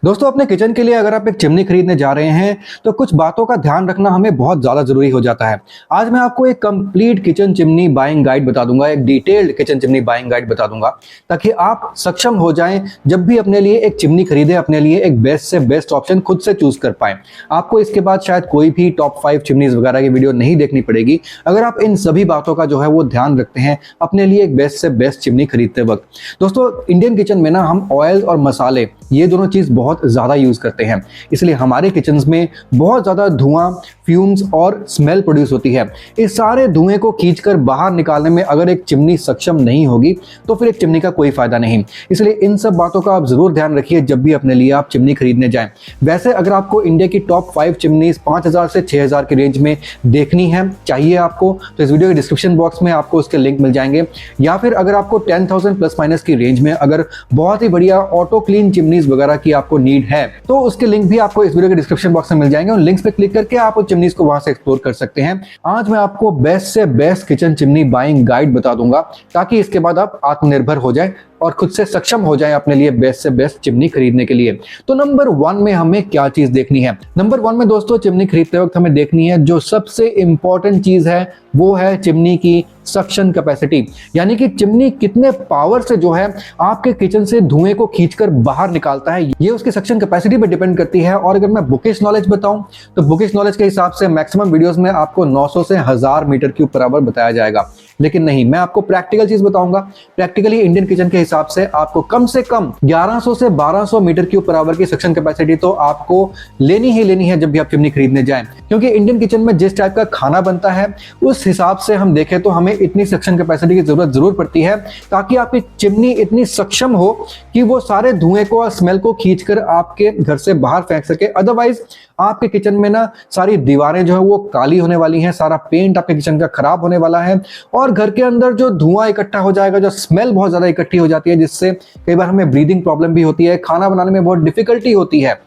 दोस्तों अपने किचन के लिए अगर आप एक चिमनी खरीदने जा रहे हैं तो कुछ बातों का ध्यान रखना हमें बहुत ज़्यादा ज़रूरी हो जाता है। आज मैं आपको एक complete kitchen chimney buying guide बता दूंगा, एक detailed kitchen chimney buying guide बता दूंगा ताकि आप सक्षम हो जाएं जब भी अपने लिए एक चिमनी खरीदें, अपने लिए एक बेस्ट से बेस्ट ऑप्शन खुद से चूज कर पाएं। आपको इसके बाद शायद कोई भी टॉप 5 चिमनीज वगैरह की वीडियो नहीं देखनी पड़ेगी अगर आप इन सभी बातों का जो है वो ध्यान रखते हैं अपने लिए एक बेस्ट से बेस्ट चिमनी खरीदते वक्त। दोस्तों इंडियन किचन में ना हम ऑयल और मसाले ये दोनों चीज़ बहुत ज़्यादा यूज़ करते हैं, इसलिए हमारे किचन्स में बहुत ज़्यादा धुआं, फ्यूम्स और स्मेल प्रोड्यूस होती है। इस सारे धुएं को खींचकर बाहर निकालने में अगर एक चिमनी सक्षम नहीं होगी तो फिर एक चिमनी का कोई फायदा नहीं। इसलिए इन सब बातों का आप ज़रूर ध्यान रखिए जब भी अपने लिए आप चिमनी खरीदने जाएं। वैसे अगर आपको इंडिया की टॉप 5 चिमनीज 5000 से 6000 के रेंज में देखनी है, चाहिए आपको, तो इस वीडियो के डिस्क्रिप्शन बॉक्स में आपको उसके लिंक मिल जाएंगे। या फिर अगर आपको 10,000 प्लस माइनस की रेंज में अगर बहुत ही बढ़िया ऑटो क्लीन चिमनीज वगैरह की आपको नीड है तो उसके लिंक भी आपको इस वीडियो के डिस्क्रिप्शन बॉक्स में मिल जाएंगे। उन लिंक्स पे क्लिक करके आप उस चिमनीज को वहां से एक्सप्लोर कर सकते हैं। आज मैं आपको बेस्ट से best kitchen chimney buying guide बता दूंगा ताकि इसके बाद आप आत्मनिर्भर हो जाएं और खुद से सक्षम हो जाएं अपने लिए बेस्ट से बेस्ट चिमनी खरीदने के लिए। तो नंबर 1 में हमें क्या चीज देखनी है? नंबर 1 में दोस्तों चिमनी खरीदते वक्त हमें देखनी है जो सबसे इंपॉर्टेंट चीज है वो है चिमनी की सक्शन कैपेसिटी, यानी कि चिमनी कितने पावर से जो है आपके किचन से धुएं को खींचकर बाहर निकालता है, ये उसकी सक्शन कैपेसिटी पर डिपेंड करती है। और अगर मैं बुकिश नॉलेज बताऊं तो बुकिश नॉलेज के हिसाब से मैक्सिमम वीडियोस में आपको 900 से 1000 मीटर क्यूब पर आवर बताया जाएगा, लेकिन नहीं, मैं आपको प्रैक्टिकल चीज बताऊंगा। प्रैक्टिकली इंडियन किचन के हिसाब से आपको कम से कम 1100 से 1200 मीटर क्यूब पर आवर की सक्शन कैपेसिटी तो आपको लेनी ही लेनी है जब भी आप चिमनी खरीदने जाएं, क्योंकि इंडियन किचन में जिस टाइप का खाना बनता है उस हिसाब से हम देखें तो हमें इतनी सक्शन कैपेसिटी की जरूरत जरूर पड़ती है ताकि आपकी चिमनी इतनी सक्षम हो कि वो सारे धुएं को और स्मेल को खींचकर आपके घर से बाहर फेंक सके। अदरवाइज आपके किचन में ना सारी दीवारें जो है वो काली होने वाली हैं, सारा पेंट आपके किचन का खराब होने वाला है और घर के अंदर जो धुआं इकट्ठा हो जाएगा, जो स्मेल बहुत ज्यादा इकट्ठी हो जाती है जिससे कई बार हमें ब्रीदिंग प्रॉब्लम भी होती है, खाना बनाने में बहुत डिफिकल्टी होती है,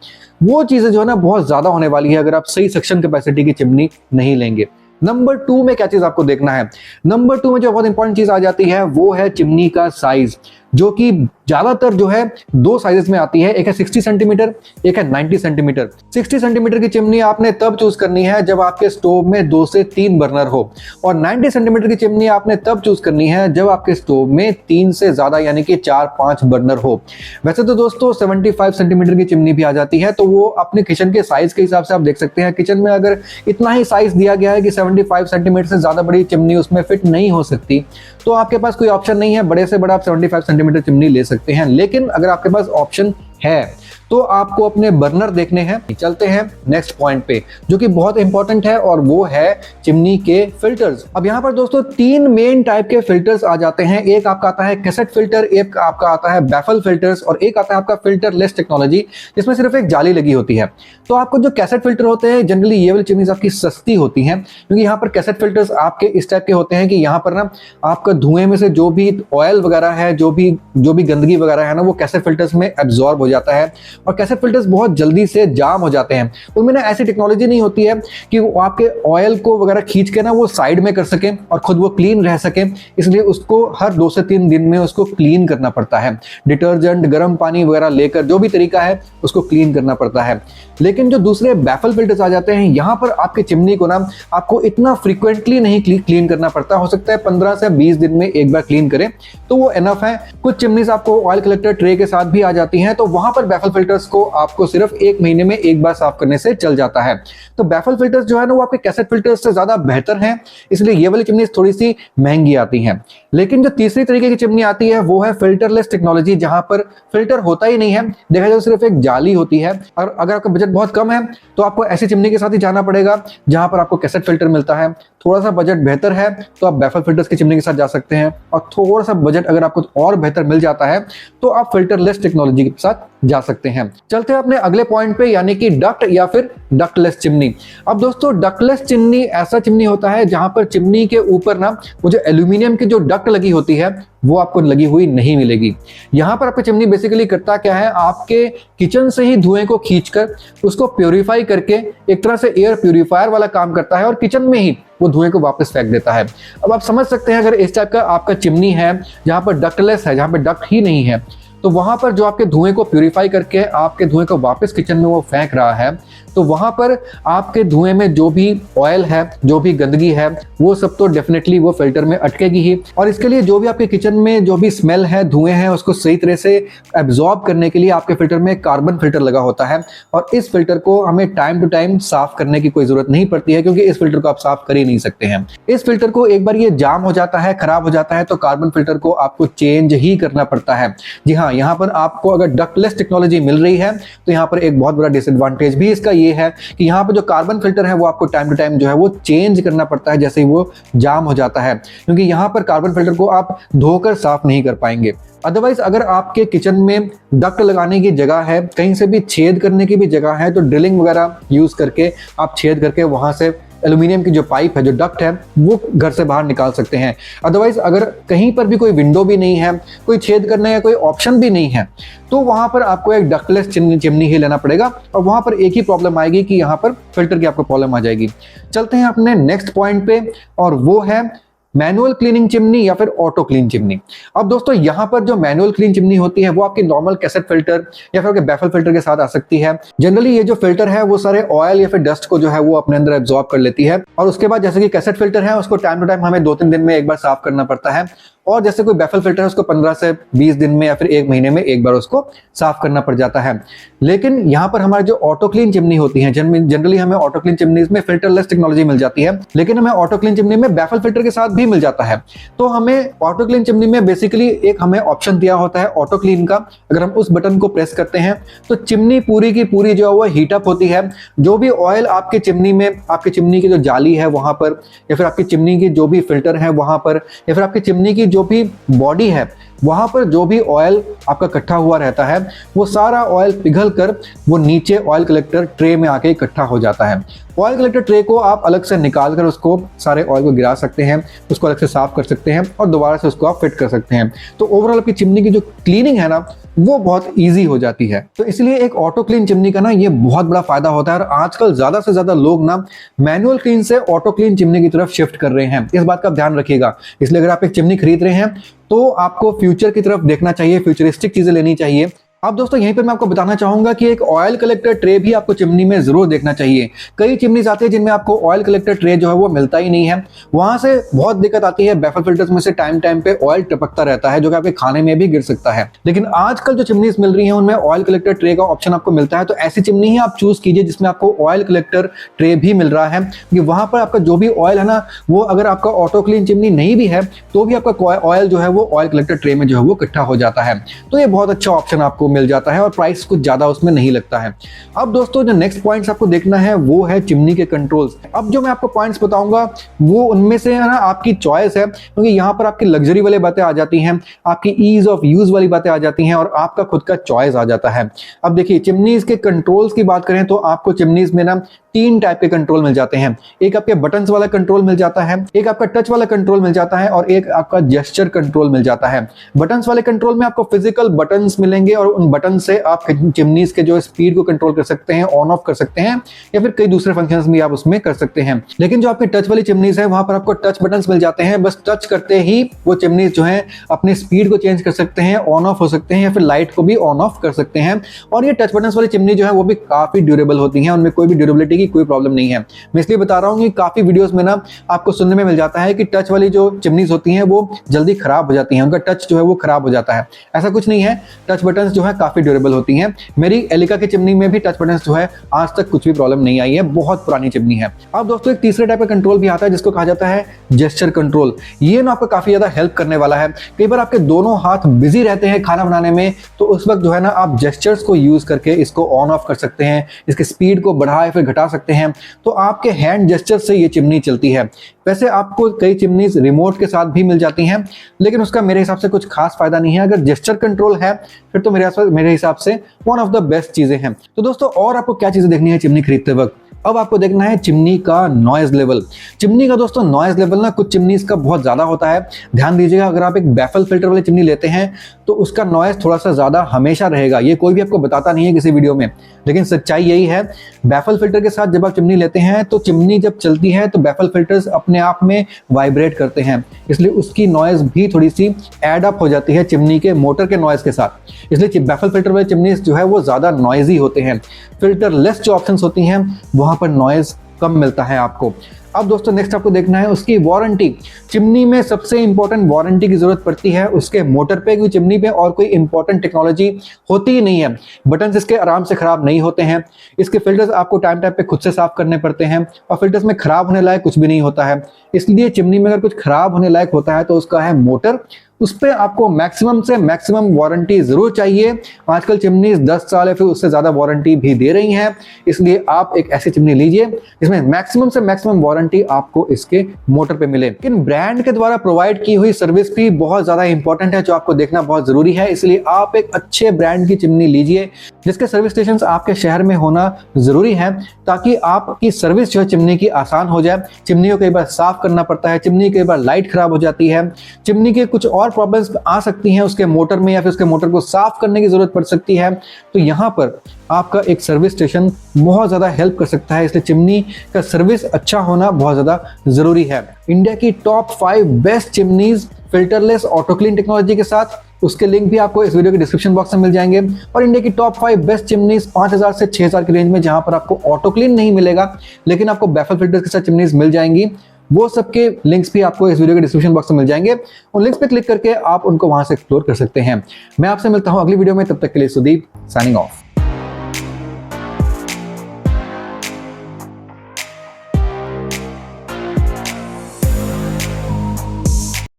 वो चीजें जो है ना बहुत ज्यादा होने वाली है अगर आप सही सक्शन कैपेसिटी की चिमनी नहीं लेंगे। नंबर 2 में क्या चीज आपको देखना है? नंबर 2 में जो बहुत इंपॉर्टेंट चीज आ जाती है वो है चिमनी का साइज, जो कि ज्यादातर जो है 2 साइजेस में आती है, एक है 60 सेंटीमीटर, एक है 90 सेंटीमीटर। 60 सेंटीमीटर की चिमनी आपने तब चूज करनी है जब आपके स्टोव में 2 से 3 बर्नर हो, और 90 सेंटीमीटर की चिमनी आपने तब चूज करनी है जब आपके स्टोव में 3 से ज्यादा यानी कि 4-5 बर्नर हो। वैसे तो दोस्तों 75 सेंटीमीटर की चिमनी भी आ जाती है, तो वो अपने किचन के साइज के हिसाब से आप देख सकते हैं। किचन में अगर इतना ही साइज दिया गया है कि 75 सेंटीमीटर से ज्यादा बड़ी चिमनी उसमें फिट नहीं हो सकती तो आपके पास कोई ऑप्शन नहीं है, बड़े से बड़ा आप 75 सेंटीमीटर चिमनी ले सकते हैं। लेकिन अगर आपके पास ऑप्शन है तो आपको अपने बर्नर देखने हैं। चलते हैं नेक्स्ट पॉइंट पे जो कि बहुत इंपॉर्टेंट है और वो है चिमनी के फिल्टर्स। अब यहाँ पर दोस्तों 3 मेन टाइप के फिल्टर्स आ जाते हैं। एक आपका आता है कैसेट फिल्टर, एक आपका आता है बैफल फिल्टर्स और एक आता है आपका फिल्टरलेस टेक्नोलॉजी जिसमें सिर्फ एक जाली लगी होती है। तो आपको जो कैसेट फिल्टर होते हैं जनरली ये वाली चिमनीज आपकी सस्ती होती हैं, क्योंकि यहाँ पर कैसेट फिल्टर्स आपके इस टाइप के होते हैं कि यहाँ पर ना आपका धुएं में से जो भी ऑयल वगैरह है, जो भी गंदगी वगैरह है ना, वो कैसेट फिल्टर्स में एब्जॉर्ब हो जाता है और कैसेट फिल्टर्स बहुत जल्दी से जाम हो जाते हैं। उनमें ना ऐसी टेक्नोलॉजी नहीं होती है कि वो आपके ऑयल को वगैरह खींच के ना वो साइड में कर सकें और खुद वो क्लीन रह सके, इसलिए उसको हर 2 से 3 दिन में उसको क्लीन करना पड़ता है। डिटर्जेंट, गर्म पानी वगैरह लेकर जो भी तरीका है उसको क्लीन करना पड़ता है। लेकिन जो दूसरे बैफल फिल्टर्स आ जाते हैं यहाँ पर आपकी चिमनी को ना आपको इतना फ्रीक्वेंटली नहीं क्लीन करना पड़ता, हो सकता है 15 से 20 दिन में एक बार क्लीन करें तो वो एनफ है। कुछ चिमनीज आपको ऑयल कलेक्टर ट्रे के साथ भी आ जाती हैं, तो वहां पर बैफल फिल्टर्स को आपको सिर्फ 1 महीने में एक बार साफ करने से चल जाता है। तो बैफल फिल्टर्स जो है ना वो आपके कैसेट फिल्टर्स से ज्यादा बेहतर हैं, इसलिए ये वाली चिमनीज थोड़ी सी महंगी आती हैं। लेकिन जो तीसरी तरीके की चिमनी आती है वो है फिल्टरलेस टेक्नोलॉजी, जहां पर फिल्टर होता ही नहीं है, देखा जाए सिर्फ एक जाली होती है। और अगर आपका बजट बहुत कम है तो आपको ऐसी चिमनी के साथ ही जाना पड़ेगा जहां पर आपको कैसेट फिल्टर मिलता है। थोड़ा सा बजट बेहतर है तो आप बैफल फिल्टर्स की चिमनी के साथ जा सकते हैं, और थोड़ा सा बजट अगर आपको और बेहतर मिल जाता है तो आप फिल्टरलेस टेक्नोलॉजी के साथ जा सकते हैं। चलते हैं अपने अगले पॉइंट पे, यानी कि डक्ट या फिर डक्टलेस चिमनी। अब दोस्तों डक्टलेस चिमनी ऐसा चिमनी होता है जहां पर चिमनी के ऊपर ना वो जो एल्यूमिनियम की जो डक्ट लगी होती है वो आपको लगी हुई नहीं मिलेगी। यहां पर आपकी चिमनी बेसिकली करता क्या है, आपके किचन से ही धुएं को खींचकर उसको प्योरीफाई करके एक तरह से एयर प्योरीफायर वाला काम करता है और किचन में ही वो धुएं को वापस फेंक देता है। अब आप समझ सकते हैं अगर इस टाइप का आपका चिमनी है जहां पर डक्टलेस है, जहां पर डक्ट ही नहीं है, तो वहां पर जो आपके धुएं को प्यूरिफाई करके आपके धुएं को वापस किचन में वो फेंक रहा है, तो वहां पर आपके धुएं में जो भी ऑयल है, जो भी गंदगी है, वो सब तो डेफिनेटली वो फिल्टर में अटकेगी ही। और इसके लिए जो भी आपके किचन में जो भी स्मेल है, धुएं हैं, उसको सही तरह से एब्जॉर्ब करने के लिए आपके फिल्टर में कार्बन फिल्टर लगा होता है। और इस फिल्टर को हमें टाइम टू टाइम साफ करने की कोई जरूरत नहीं पड़ती है, क्योंकि इस फिल्टर को आप साफ कर ही नहीं सकते हैं। इस फिल्टर को एक बार ये जाम हो जाता है, खराब हो जाता है, तो कार्बन फिल्टर को आपको चेंज ही करना पड़ता है। जी हाँ, यहाँ पर आपको अगर डक्टलेस टेक्नोलॉजी मिल रही है तो यहाँ पर एक बहुत बड़ा डिसएडवांटेज भी इसका ये है कि यहाँ पर जो कार्बन फिल्टर है वो आपको टाइम टू टाइम जो है वो चेंज करना पड़ता है जैसे ही वो जाम हो जाता है, क्योंकि यहाँ पर कार्बन फिल्टर को आप धोकर साफ नहीं कर पाएंगे। अदरवाइज अगर आपके किचन में डक्ट लगाने की जगह है, कहीं से भी छेद करने की भी जगह है, तो ड्रिलिंग वगैरह यूज करके आप छेद करके वहां से एल्यूमिनियम की जो पाइप है, जो डक्ट है, वो घर से बाहर निकाल सकते हैं। अदरवाइज अगर कहीं पर भी कोई विंडो भी नहीं है, कोई छेद करने का कोई ऑप्शन भी नहीं है, तो वहां पर आपको एक डक्टलेस चिमनी ही लेना पड़ेगा। और वहां पर एक ही प्रॉब्लम आएगी कि यहाँ पर फिल्टर की आपको प्रॉब्लम आ जाएगी। चलते हैं अपने नेक्स्ट पॉइंट पे, और वो है मैनुअल क्लीनिंग चिमनी या फिर ऑटो क्लीन चिमनी। अब दोस्तों यहाँ पर जो मैनुअल क्लीन चिमनी होती है वो आपकी नॉर्मल कैसेट फिल्टर या फिर बैफल फिल्टर के साथ आ सकती है। जनरली ये जो फिल्टर है वो सारे ऑयल या फिर डस्ट को जो है वो अपने अंदर एब्जॉर्ब कर लेती है, और उसके बाद जैसे कि कैसेट फिल्टर है उसको टाइम टू टाइम हमें 2-3 दिन में एक बार साफ करना पड़ता है, और जैसे कोई बैफल फिल्टर है उसको 15 से 20 दिन में या फिर 1 महीने में एक बार उसको साफ करना पड़ जाता है। लेकिन यहाँ पर हमारे जो ऑटो क्लीन चिमनी होती है, जनरली हमें ऑटो क्लीन चिमनीज में फिल्टरलेस टेक्नोलॉजी मिल जाती है, लेकिन हमें ऑटो क्लीन चिमनी में बैफल फिल्टर के साथ भी मिल जाता है। तो हमें ऑटो क्लीन चिमनी में बेसिकली एक हमें ऑप्शन दिया होता है ऑटो क्लीन का। अगर हम उस बटन को प्रेस करते हैं तो चिमनी पूरी की पूरी जो है वो हीट अप होती है। जो भी ऑयल आपके चिमनी में, आपकी चिमनी की जो जाली है वहां पर, या फिर आपकी चिमनी की जो भी फिल्टर है वहां पर, या फिर आपकी चिमनी की जो भी बॉडी है वहां पर जो भी ऑयल आपका इकट्ठा हुआ रहता है, वो सारा ऑयल पिघल कर वो नीचे ऑयल कलेक्टर ट्रे में आके इकट्ठा हो जाता है। ऑयल कलेक्टर ट्रे को आप अलग से निकाल कर उसको सारे ऑयल को गिरा सकते हैं, उसको अलग से साफ कर सकते हैं और दोबारा से उसको आप फिट कर सकते हैं। तो ओवरऑल आपकी चिमनी की जो क्लीनिंग है ना वो बहुत ईजी हो जाती है। तो इसलिए एक ऑटो क्लीन चिमनी का ना ये बहुत बड़ा फायदा होता है, और आजकल ज्यादा से ज्यादा लोग ना मैनुअल क्लीन से ऑटो क्लीन चिमनी की तरफ शिफ्ट कर रहे हैं। इस बात का ध्यान रखिएगा। इसलिए अगर आप एक चिमनी खरीद रहे हैं तो आपको फ्यूचर की तरफ देखना चाहिए, फ्यूचरिस्टिक चीजें लेनी चाहिए। अब दोस्तों यहीं पर मैं आपको बताना चाहूंगा कि एक ऑयल कलेक्टर ट्रे भी आपको चिमनी में जरूर देखना चाहिए। कई चिमनीज आती है जिनमें आपको ऑयल कलेक्टर ट्रे जो है वो मिलता ही नहीं है। वहां से बहुत दिक्कत आती है। बैफल फिल्टर्स में से टाइम टाइम पे ऑयल टपकता रहता है जो कि आपके खाने में भी गिर सकता है। लेकिन आजकल जो चिमनीज मिल रही है उनमें ऑयल कलेक्टर ट्रे का ऑप्शन आपको मिलता है। तो ऐसी चिमनी ही आप चूज कीजिए जिसमें आपको ऑयल कलेक्टर ट्रे भी मिल रहा है, कि वहां पर आपका जो भी ऑयल है ना, वो अगर आपका ऑटो क्लीन चिमनी नहीं भी है तो भी आपका ऑयल जो है वो ऑयल कलेक्टर ट्रे में जो है वो इकट्ठा हो जाता है। तो ये बहुत अच्छा ऑप्शन आपको मिल जाता है और प्राइस कुछ ज्यादा उसमें नहीं लगता है। अब दोस्तों जो नेक्स्ट पॉइंट्स आपको देखना है वो है चिमनी के कंट्रोल्स। अब जो मैं आपको पॉइंट्स बताऊंगा वो उनमें से है ना आपकी चॉइस है, क्योंकि यहाँ पर आपकी लग्जरी वाली बातें आ जाती हैं, आपकी ईज ऑफ यूज वाली बातें आ जाती हैं, और आपका खुद का चॉइस आ जाता है। अब देखिए चिमनीज के कंट्रोल्स की बात करें तो आपको चिमनीज में ना 3 टाइप के कंट्रोल मिल जाते हैं। एक आपके बटन्स वाला कंट्रोल मिल जाता है, एक आपका टच वाला कंट्रोल मिल जाता है, और एक आपका जेस्चर कंट्रोल मिल जाता है। बटन्स वाले कंट्रोल में आपको फिजिकल बटन्स मिलेंगे, और उन बटन से आप चिमनीज के जो स्पीड को कंट्रोल कर सकते हैं, ऑन ऑफ कर सकते हैं, या फिर कई दूसरे फंक्शंस भी आप उसमें कर सकते हैं। लेकिन जो आपकी टच वाली चिमनीज है वहां पर आपको टच बटन्स मिल जाते हैं। बस टच करते ही वो चिमनीज जो है अपनी स्पीड को चेंज कर सकते हैं, ऑन ऑफ हो सकते हैं, या फिर लाइट को भी ऑन ऑफ कर सकते हैं। और ये टच बटन्स वाली चिमनी जो है वो भी काफी ड्यूरेबल होती है, उनमें कोई भी ड्यूरेबिलिटी की कोई प्रॉब्लम नहीं है। मैं इसलिए बता रहा हूं कि काफी वीडियोस में ना आपको सुनने में मिल जाता है कि टच वाली जो चिमनीज होती हैं वो जल्दी खराब हो जाती हैं, उनका टच जो है वो खराब हो जाता है। ऐसा कुछ नहीं है, टच बटन्स जो है काफी ड्यूरेबल होती हैं। मेरी एलिका की चिमनी में भी टच बटन्स जो है आज तक कुछ भी प्रॉब्लम नहीं आई है, बहुत पुरानी चिमनी है। अब दोस्तों एक तीसरे टाइप का कंट्रोल भी आता है जिसको कहा जाता है जेस्चर कंट्रोल। ये ना आपको काफी ज्यादा हेल्प करने वाला है। कई बार आपके दोनों हाथ बिजी रहते हैं खाना बनाने में, तो उस वक्त जो है ना आप जेस्चर्स को यूज करके इसको ऑन ऑफ कर सकते हैं, इसकी स्पीड को बढ़ा या फिर घटा सकते हैं। तो आपके हैंड जेस्चर से ये चिमनी चलती है। वैसे आपको कई चिमनीज रिमोट के साथ भी मिल जाती हैं, लेकिन उसका मेरे हिसाब से कुछ खास फायदा नहीं है। अगर जेस्चर कंट्रोल है फिर तो मेरे हिसाब से वन ऑफ द बेस्ट चीजें हैं। तो दोस्तों और आपको क्या चीजें देखनी है चिमनी खरीदते वक्त, अब आपको देखना है चिमनी का नॉइज लेवल। चिमनी का दोस्तों नॉइज लेवल ना कुछ चिमनीज का बहुत ज़्यादा होता है। ध्यान दीजिएगा, अगर आप एक बैफल फिल्टर वाली चिमनी लेते हैं तो उसका नॉइज थोड़ा सा ज़्यादा हमेशा रहेगा। ये कोई भी आपको बताता नहीं है किसी वीडियो में, लेकिन सच्चाई यही है। बैफल फिल्टर के साथ जब आप चिमनी लेते हैं तो चिमनी जब चलती है तो बैफल फिल्टर्स अपने आप में वाइब्रेट करते हैं, इसलिए उसकी नॉइज भी थोड़ी सी एड अप हो जाती है चिमनी के मोटर के नॉइज के साथ। इसलिए बैफल फिल्टर वाले चिमनी जो है वो ज़्यादा नॉइजी होते हैं। फिल्टर लेस जो ऑप्शंस होती हैं वहाँ पर नॉइज कम मिलता है आपको। अब दोस्तों नेक्स्ट आपको देखना है उसकी वारंटी। चिमनी में सबसे इंपॉर्टेंट वारंटी की जरूरत पड़ती है उसके मोटर पे, क्योंकि चिमनी पे और कोई इंपॉर्टेंट टेक्नोलॉजी होती ही नहीं है। बटन्स इसके आराम से खराब नहीं होते हैं। इसके फिल्टर्स आपको टाइम टाइम पे खुद से साफ करने पड़ते हैं और फिल्टर्स में खराब होने लायक कुछ भी नहीं होता है। इसलिए चिमनी में अगर कुछ खराब होने लायक होता है तो उसका है मोटर, उस पर आपको मैक्सिमम से मैक्सिमम वारंटी जरूर चाहिए। आजकल चिमनी 10 साल या फिर उससे ज्यादा वारंटी भी दे रही हैं, इसलिए आप एक ऐसी चिमनी लीजिए जिसमें मैक्सिमम से मैक्सिमम वारंटी आपको इसके मोटर पे मिले। लेकिन ब्रांड के द्वारा प्रोवाइड की हुई सर्विस भी बहुत ज्यादा इंपॉर्टेंट है, जो आपको देखना बहुत जरूरी है। इसलिए आप एक अच्छे ब्रांड की चिमनी लीजिए जिसके सर्विस स्टेशन आपके शहर में होना जरूरी है, ताकि आपकी सर्विस जो है चिमनी की आसान हो जाए। चिमनी को कई बार साफ करना पड़ता है, चिमनी कई बार लाइट खराब हो जाती है, चिमनी के कुछ और प्रॉब्लम्स आ सकती हैं उसके मोटर में, या फिर उसके मोटर को साफ करने की जरूरत पड़ सकती है। तो यहाँ पर आपका एक सर्विस स्टेशन बहुत ज्यादा हेल्प कर सकता है। इसलिए चिमनी का सर्विस अच्छा होना बहुत ज्यादा जरूरी है। इंडिया की top 5 best chimneys filterless auto clean technology के साथ, उसके लिंक भी आपको इस वीडियो के डिस्क्रिप्शन बॉक्स में मिल जाएंगे। और इंडिया की टॉप 5 बेस्ट चिमनीज 5000 से 6000 की रेंज में, जहां पर आपको ऑटो क्लीन नहीं मिलेगा लेकिन आपको बैफल फिल्टर के साथ चिमनीज मिल जाएंगी। वो सबके लिंक्स भी आपको इस वीडियो के डिस्क्रिप्शन बॉक्स में मिल जाएंगे। उन लिंक्स पे क्लिक करके आप उनको वहां से एक्सप्लोर कर सकते हैं। मैं आपसे मिलता हूं अगली वीडियो में, तब तक के लिए सुदीप साइनिंग ऑफ।